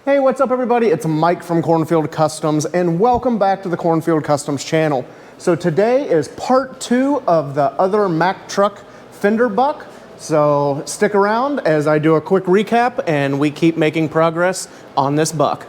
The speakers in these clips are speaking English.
Hey, what's up everybody? It's Mike from Cornfield Customs and welcome back to the Cornfield Customs channel. So today is part 2 of the other Mack truck fender buck. So stick around as I do a quick recap and we keep making progress on this buck.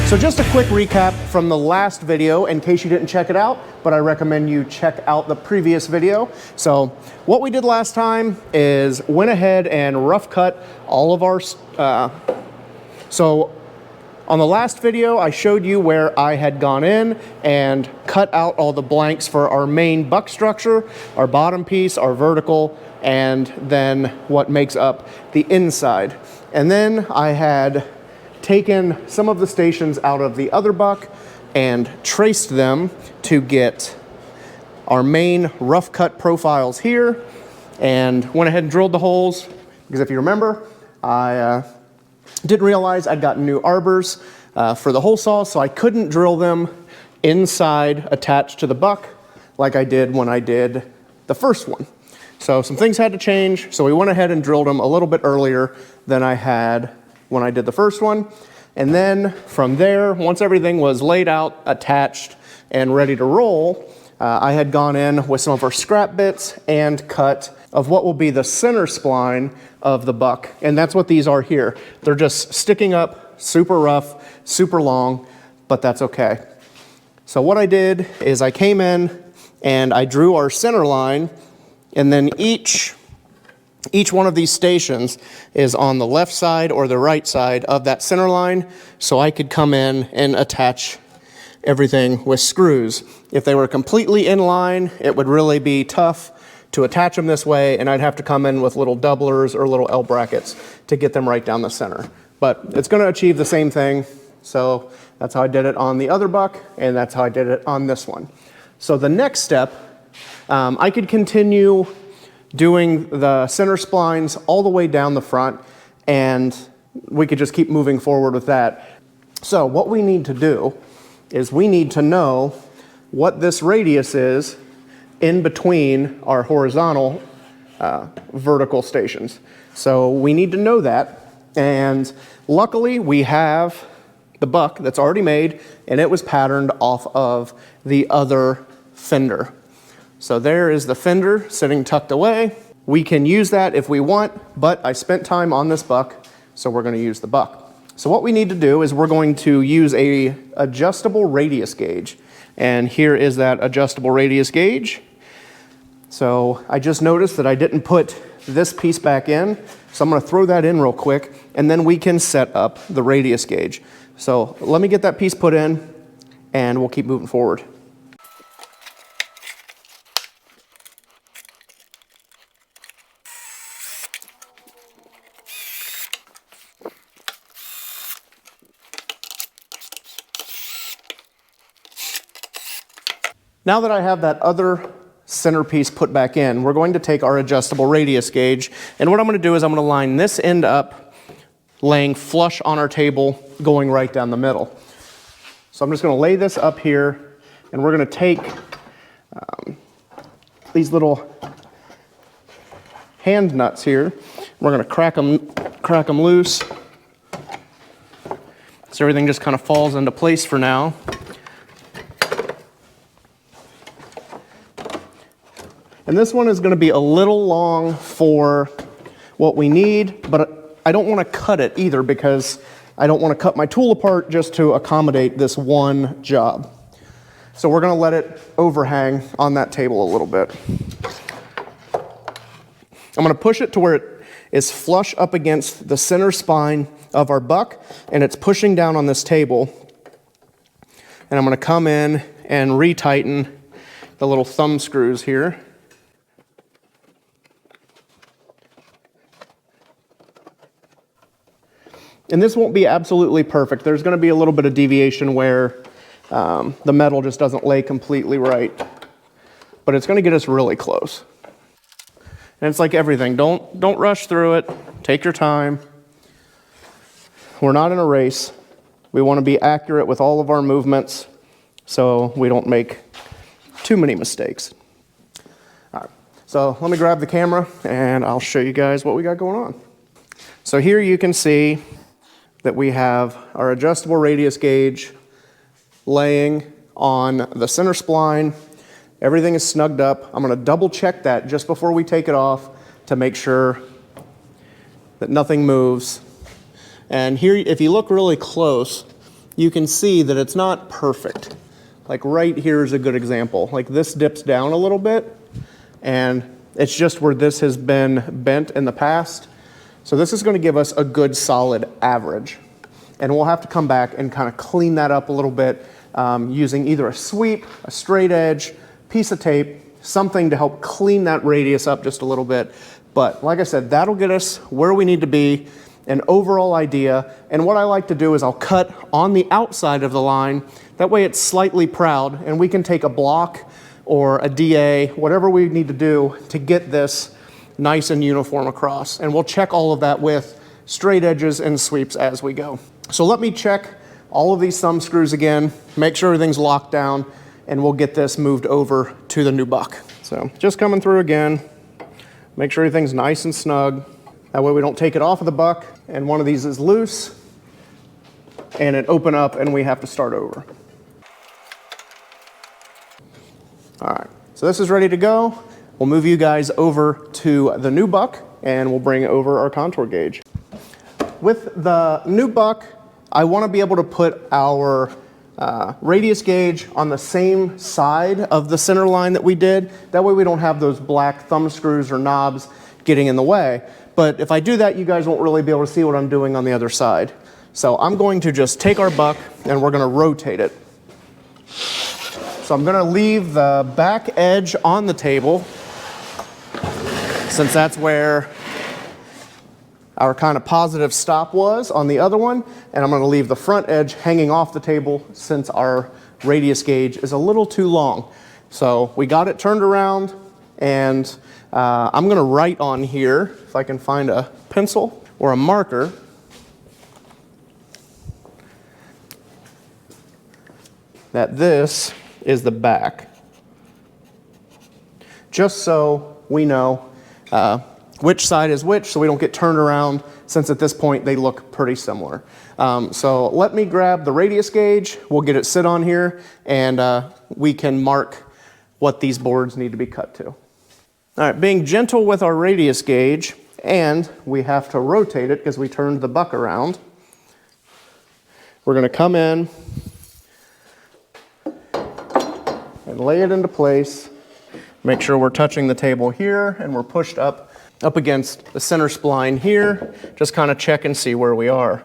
So just a quick recap from the last video in case you didn't check it out, but I recommend you check out the previous video. So what we did last time is went ahead and rough cut all of our, so on the last video, I showed you where I had gone in and cut out all the blanks for our main buck structure, our bottom piece, our vertical, and then what makes up the inside. And then I had taken some of the stations out of the other buck and traced them to get our main rough cut profiles here, and went ahead and drilled the holes because if you remember, I didn't realize I'd got new arbors for the hole saw, so I couldn't drill them inside attached to the buck like I did when I did the first one. So some things had to change, so we went ahead and drilled them a little bit earlier than I had when I did the first one. And then from there, once everything was laid out, attached, and ready to roll, I had gone in with some of our scrap bits and cut of what will be the center spline of the buck. And that's what these are here. They're just sticking up, super rough, super long, but that's okay. So what I did is I came in and I drew our center line, and then each one of these stations is on the left side or the right side of that center line, so I could come in and attach everything with screws. If they were completely in line, it would really be tough to attach them this way, and I'd have to come in with little doublers or little L brackets to get them right down the center. But it's going to achieve the same thing, so that's how I did it on the other buck, and that's how I did it on this one. So the next step, I could continue doing the center splines all the way down the front, and we could just keep moving forward with that. So what we need to do is we need to know what this radius is in between our horizontal vertical stations. So we need to know that, and luckily we have the buck that's already made, and it was patterned off of the other fender. So there is the fender sitting tucked away. We can use that if we want, but I spent time on this buck, so we're going to use the buck. So what we need to do is we're going to use a adjustable radius gauge. And here is that adjustable radius gauge. So I just noticed that I didn't put this piece back in, so I'm going to throw that in real quick, and then we can set up the radius gauge. So let me get that piece put in, and we'll keep moving forward. Now that I have that other centerpiece put back in, we're going to take our adjustable radius gauge, and what I'm going to do is I'm going to line this end up laying flush on our table, going right down the middle. So I'm just going to lay this up here, and we're going to take these little hand nuts here. We're going to crack them loose. So everything just kind of falls into place for now. And this one is going to be a little long for what we need, but I don't want to cut it either because I don't want to cut my tool apart just to accommodate this one job. So we're going to let it overhang on that table a little bit. I'm going to push it to where it is flush up against the center spine of our buck, and it's pushing down on this table. And I'm going to come in and retighten the little thumb screws here. And this won't be absolutely perfect. There's going to be a little bit of deviation where the metal just doesn't lay completely right. But it's going to get us really close. And it's like everything. Don't rush through it. Take your time. We're not in a race. We want to be accurate with all of our movements so we don't make too many mistakes. All right. So let me grab the camera and I'll show you guys what we got going on. So here you can see that we have our adjustable radius gauge laying on the center spline. Everything is snugged up. I'm going to double check that just before we take it off to make sure that nothing moves. And here, if you look really close, you can see that it's not perfect. Like right here is a good example. Like this dips down a little bit, and it's just where this has been bent in the past. So this is going to give us a good solid average. And we'll have to come back and kind of clean that up a little bit using either a sweep, a straight edge, piece of tape, something to help clean that radius up just a little bit. But like I said, that'll get us where we need to be, an overall idea. And what I like to do is I'll cut on the outside of the line. That way it's slightly proud, and we can take a block or a DA, whatever we need to do to get this nice and uniform across. And we'll check all of that with straight edges and sweeps as we go. So let me check all of these thumb screws again, make sure everything's locked down, and we'll get this moved over to the new buck. So just coming through again, make sure everything's nice and snug. That way we don't take it off of the buck and one of these is loose and it open up and we have to start over. All right, so this is ready to go. We'll move you guys over to the new buck and we'll bring over our contour gauge. With the new buck, I want to be able to put our radius gauge on the same side of the center line that we did. That way we don't have those black thumb screws or knobs getting in the way. But if I do that, you guys won't really be able to see what I'm doing on the other side. So I'm going to just take our buck and we're going to rotate it. So I'm going to leave the back edge on the table, since that's where our kind of positive stop was on the other one, and I'm going to leave the front edge hanging off the table since our radius gauge is a little too long. So we got it turned around, and I'm going to write on here, if I can find a pencil or a marker, that this is the back, just so we know which side is which, so we don't get turned around, since at this point they look pretty similar. So let me grab the radius gauge, we'll get it sit on here, and we can mark what these boards need to be cut to. All right, being gentle with our radius gauge, and we have to rotate it because we turned the buck around. We're going to come in and lay it into place. Make sure we're touching the table here and we're pushed up against the center spline here. Just kind of check and see where we are.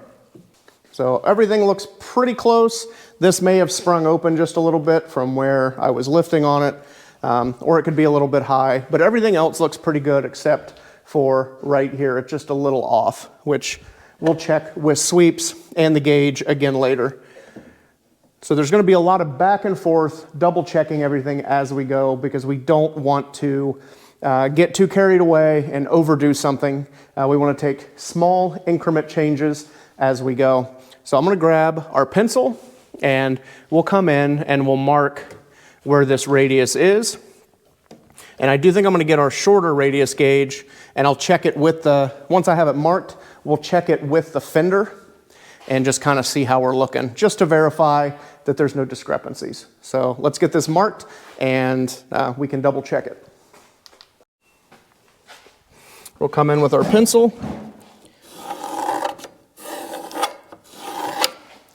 So everything looks pretty close. This may have sprung open just a little bit from where I was lifting on it, or it could be a little bit high, but everything else looks pretty good except for right here. It's just a little off, which we'll check with sweeps and the gauge again later. So there's going to be a lot of back and forth, double checking everything as we go, because we don't want to get too carried away and overdo something. We want to take small increment changes as we go. So I'm going to grab our pencil and we'll come in and we'll mark where this radius is. And I do think I'm going to get our shorter radius gauge, and I'll check it with the, once I have it marked, we'll check it with the Fender and just kind of see how we're looking, just to verify that there's no discrepancies. So let's get this marked, and we can double check it. We'll come in with our pencil,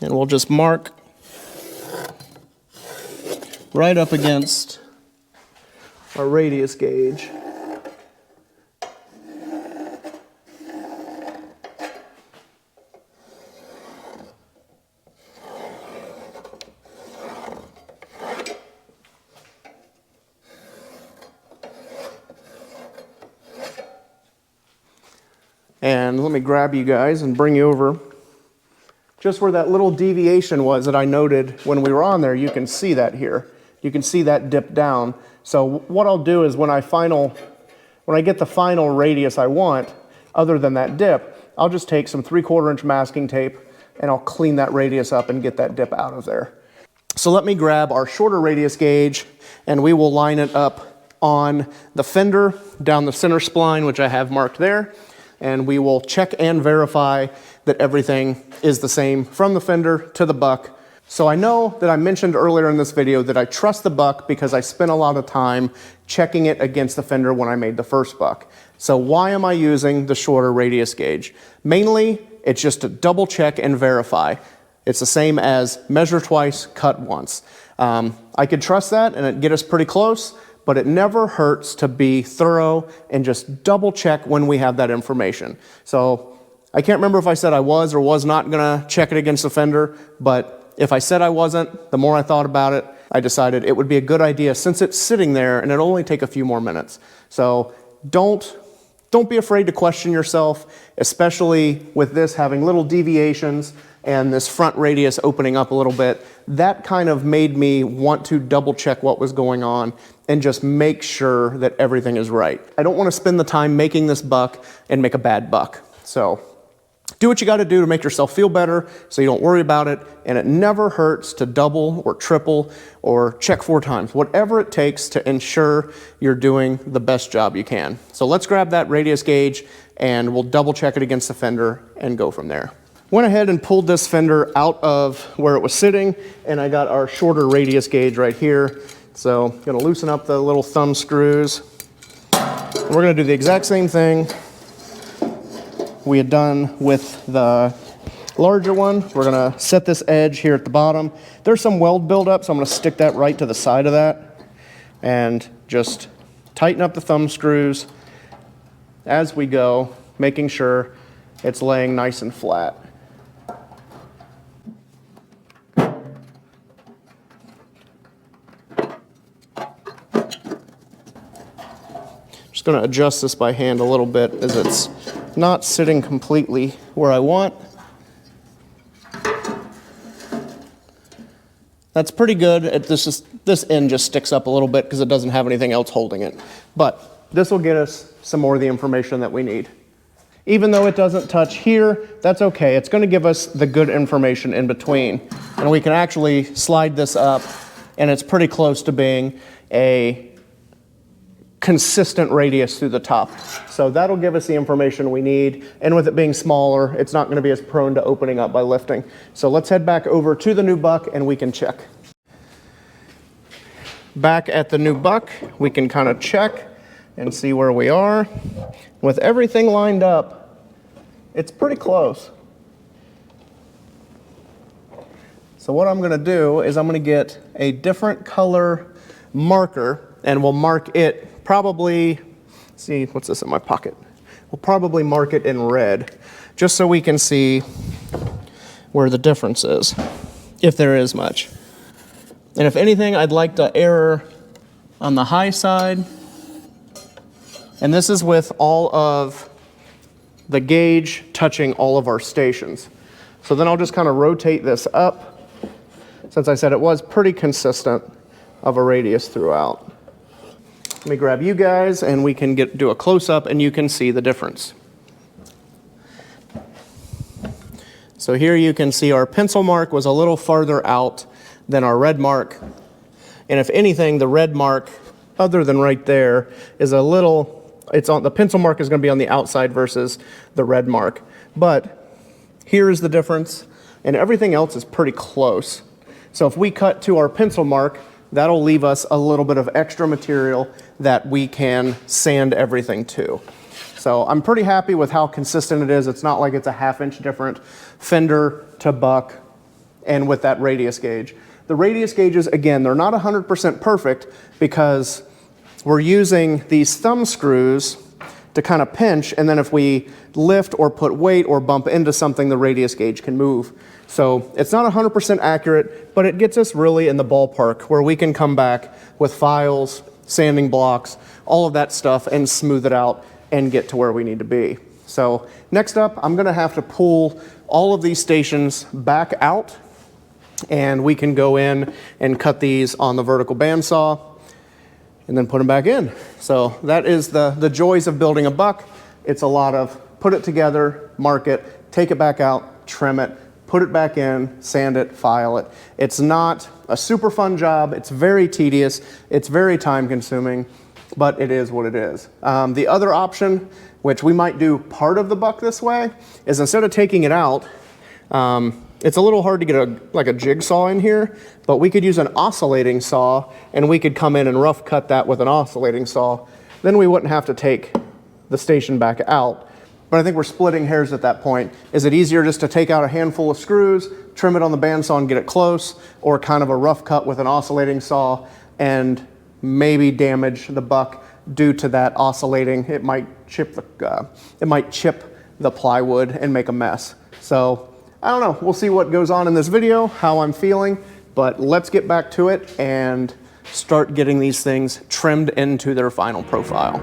and we'll just mark right up against our radius gauge. And let me grab you guys and bring you over. Just where that little deviation was that I noted when we were on there, you can see that here. You can see that dip down. So what I'll do is when I get the final radius I want, other than that dip, I'll just take some 3/4 inch masking tape and I'll clean that radius up and get that dip out of there. So let me grab our shorter radius gauge and we will line it up on the Fender down the center spline, which I have marked there. And we will check and verify that everything is the same from the Fender to the buck. So I know that I mentioned earlier in this video that I trust the buck because I spent a lot of time checking it against the Fender when I made the first buck. So why am I using the shorter radius gauge? Mainly, it's just to double check and verify. It's the same as measure twice, cut once. I could trust that and it'd get us pretty close, but it never hurts to be thorough and just double check when we have that information. So I can't remember if I said I was or was not gonna check it against the Fender, but if I said I wasn't, the more I thought about it, I decided it would be a good idea since it's sitting there and it'll only take a few more minutes. So don't be afraid to question yourself, especially with this having little deviations and this front radius opening up a little bit. That kind of made me want to double check what was going on and just make sure that everything is right. I don't want to spend the time making this buck and make a bad buck. So do what you got to do to make yourself feel better so you don't worry about it, and it never hurts to double or triple or check 4 times, whatever it takes to ensure you're doing the best job you can. So let's grab that radius gauge and we'll double check it against the Fender and go from there. Went ahead and pulled this Fender out of where it was sitting, and I got our shorter radius gauge right here. So I'm gonna loosen up the little thumb screws. And we're gonna do the exact same thing we had done with the larger one. We're gonna set this edge here at the bottom. There's some weld buildup, so I'm gonna stick that right to the side of that and just tighten up the thumb screws as we go, making sure it's laying nice and flat. Just going to adjust this by hand a little bit as it's not sitting completely where I want. That's pretty good. This end just sticks up a little bit because it doesn't have anything else holding it. But this will get us some more of the information that we need. Even though it doesn't touch here, that's okay. It's going to give us the good information in between. And we can actually slide this up, and it's pretty close to being a consistent radius through the top. So that'll give us the information we need. And with it being smaller, it's not going to be as prone to opening up by lifting. So let's head back over to the new buck and we can check. Back at the new buck, we can kind of check and see where we are. With everything lined up, it's pretty close. So what I'm going to do is I'm going to get a different color marker, and we'll mark it probably, let's see, what's this in my pocket? We'll probably mark it in red, just so we can see where the difference is, if there is much. And if anything, I'd like to err on the high side. And this is with all of the gauge touching all of our stations. So then I'll just kind of rotate this up, since I said it was pretty consistent of a radius throughout. Let me grab you guys and we can do a close-up and you can see the difference. So here you can see our pencil mark was a little farther out than our red mark. And if anything, the red mark other than right there, is a little, it's on, the pencil mark is going to be on the outside versus the red mark. But here is the difference, and everything else is pretty close. So if we cut to our pencil mark, that'll leave us a little bit of extra material that we can sand everything to. So I'm pretty happy with how consistent it is. It's not like it's a ½ inch different fender to buck, and with that radius gauge. The radius gauges, again, they're not 100% perfect because we're using these thumb screws to kind of pinch, and then if we lift or put weight or bump into something, the radius gauge can move. So it's not 100% accurate, but it gets us really in the ballpark where we can come back with files, sanding blocks, all of that stuff, and smooth it out and get to where we need to be. So next up, I'm gonna have to pull all of these stations back out, and we can go in and cut these on the vertical bandsaw and then put them back in. So that is the joys of building a buck. It's a lot of put it together, mark it, take it back out, trim it, put it back in, sand it, file it. It's not a super fun job. It's very tedious. It's very time consuming, but it is what it is. The other option, which we might do part of the buck this way, is instead of taking it out, it's a little hard to get like a jigsaw in here, but we could use an oscillating saw, and we could come in and rough cut that with an oscillating saw. Then we wouldn't have to take the station back out. But I think we're splitting hairs at that point. Is it easier just to take out a handful of screws, trim it on the bandsaw and get it close, or kind of a rough cut with an oscillating saw and maybe damage the buck due to that oscillating? It might chip the plywood and make a mess. So I don't know, we'll see what goes on in this video, how I'm feeling, but let's get back to it and start getting these things trimmed into their final profile.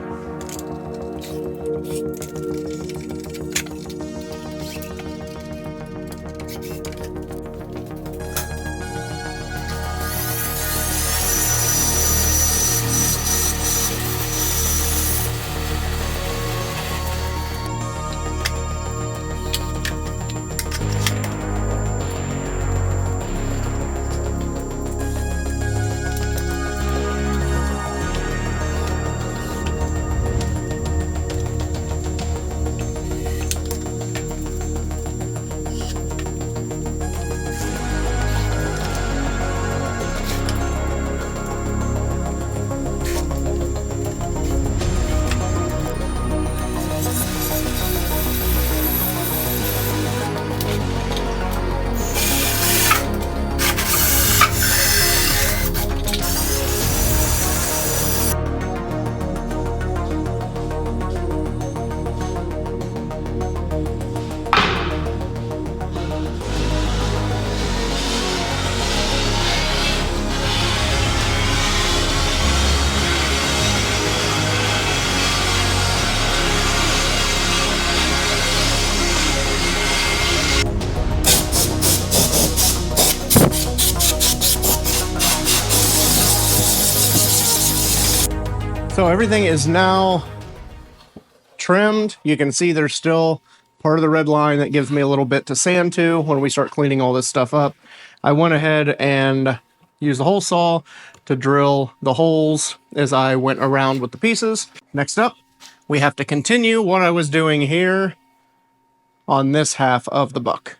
So everything is now trimmed. You can see there's still part of the red line that gives me a little bit to sand to when we start cleaning all this stuff up. I went ahead and used the hole saw to drill the holes as I went around with the pieces. Next up, we have to continue what I was doing here on this half of the buck.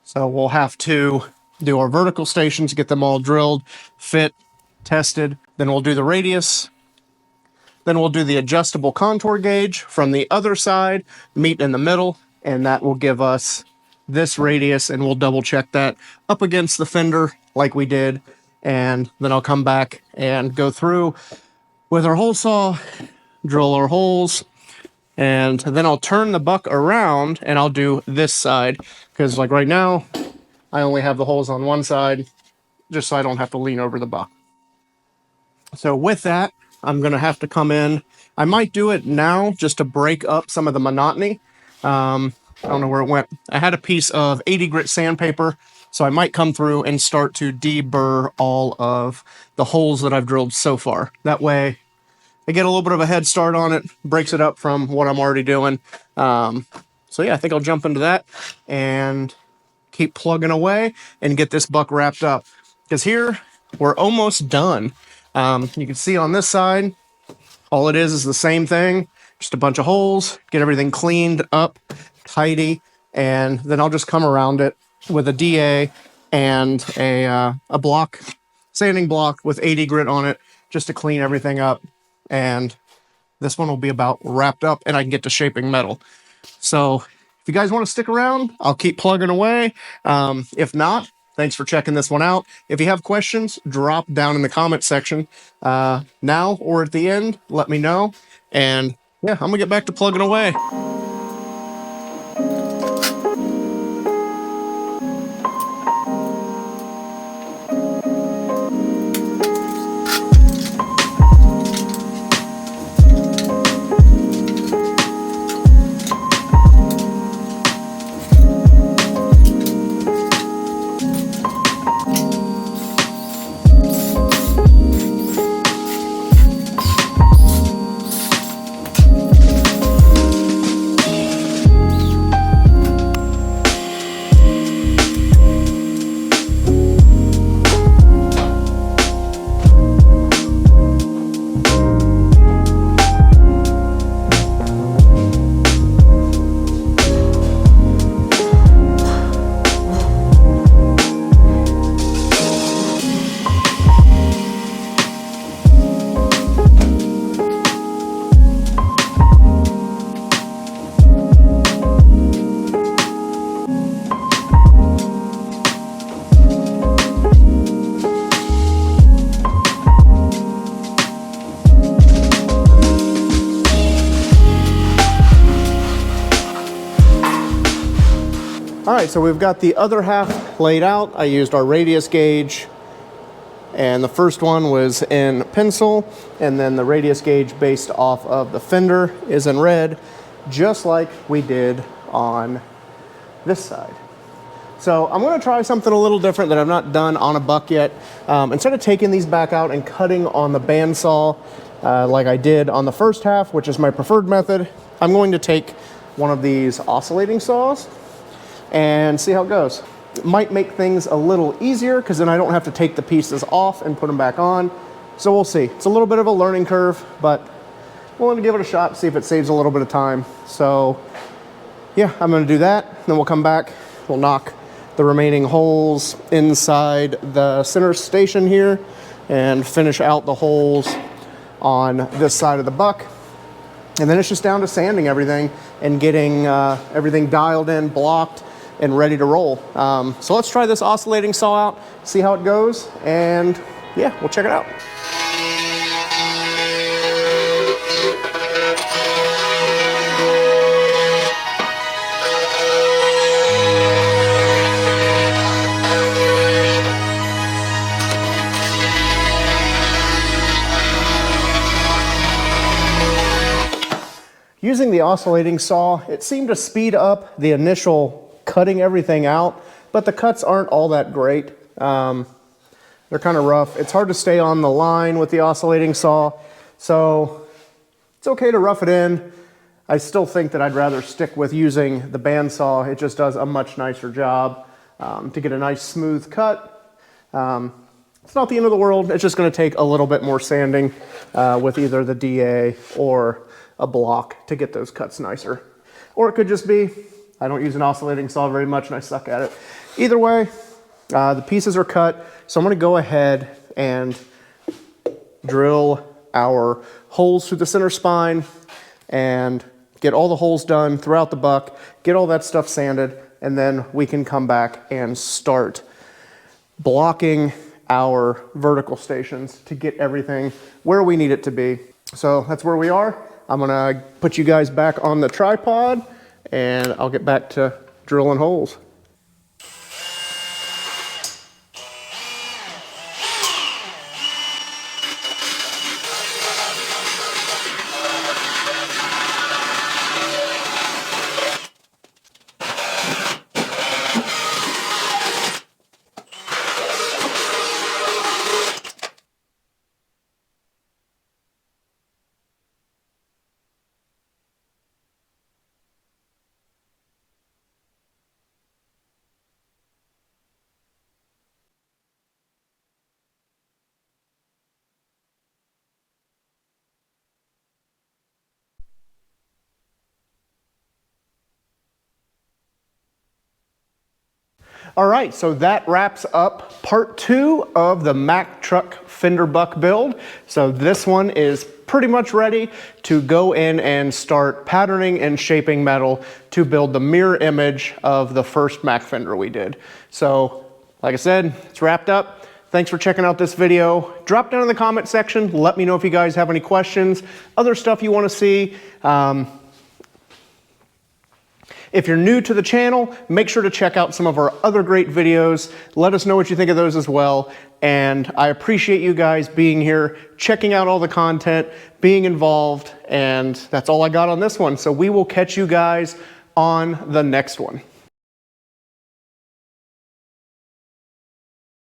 So we'll have to do our vertical stations, get them all drilled, fit, tested. Then we'll do the radius. Then we'll do the adjustable contour gauge from the other side, meet in the middle, and that will give us this radius, and we'll double check that up against the fender like we did. And then I'll come back and go through with our hole saw, drill our holes, and then I'll turn the buck around and I'll do this side, because like right now, I only have the holes on one side, just so I don't have to lean over the buck. So with that, I'm going to have to come in. I might do it now just to break up some of the monotony. I don't know where it went. I had a piece of 80 grit sandpaper, so I might come through and start to deburr all of the holes that I've drilled so far. That way, I get a little bit of a head start on it, breaks it up from what I'm already doing. So yeah, I think I'll jump into that and keep plugging away and get this buck wrapped up. Because here, we're almost done You can see on this side, all it is the same thing, just a bunch of holes, get everything cleaned up, tidy, and then I'll just come around it with a DA and a block, sanding block with 80 grit on it, just to clean everything up. And this one will be about wrapped up and I can get to shaping metal. So if you guys want to stick around, I'll keep plugging away. If not, thanks for checking this one out. If you have questions, drop down in the comment section now or at the end. Let me know. And yeah, I'm going to get back to plugging away. All right, so we've got the other half laid out. I used our radius gauge, and the first one was in pencil, and then the radius gauge based off of the Fender is in red, just like we did on this side. So I'm gonna try something a little different that I've not done on a buck yet. Instead of taking these back out and cutting on the bandsaw like I did on the first half, which is my preferred method, I'm going to take one of these oscillating saws and see how it goes. It might make things a little easier because then I don't have to take the pieces off and put them back on. So we'll see. It's a little bit of a learning curve, but willing to give it a shot, see if it saves a little bit of time. So yeah, I'm gonna do that. Then we'll come back, we'll knock the remaining holes inside the center station here and finish out the holes on this side of the buck. And then it's just down to sanding everything and getting everything dialed in, blocked, and ready to roll. So let's try this oscillating saw out, see how it goes, and yeah, we'll check it out. Using the oscillating saw, it seemed to speed up the initial cutting everything out, but the cuts aren't all that great. They're kind of rough. It's hard to stay on the line with the oscillating saw, so it's okay to rough it in. I still think that I'd rather stick with using the bandsaw. It just does a much nicer job to get a nice smooth cut. It's not the end of the world. It's just going to take a little bit more sanding with either the DA or a block to get those cuts nicer. Or it could just be, I don't use an oscillating saw very much and I suck at it. Either way, the pieces are cut, so I'm gonna go ahead and drill our holes through the center spine and get all the holes done throughout the buck, get all that stuff sanded, and then we can come back and start blocking our vertical stations to get everything where we need it to be. So that's where we are. I'm gonna put you guys back on the tripod and I'll get back to drilling holes. All right, so that wraps up part 2 of the Mack truck fender buck build. So this one is pretty much ready to go in and start patterning and shaping metal to build the mirror image of the first Mack fender we did. So like I said, it's wrapped up. Thanks for checking out this video. Drop down in the comment section. Let me know if you guys have any questions, other stuff you want to see. If you're new to the channel, make sure to check out some of our other great videos. Let us know what you think of those as well. And I appreciate you guys being here, checking out all the content, being involved, and that's all I got on this one. So we will catch you guys on the next one.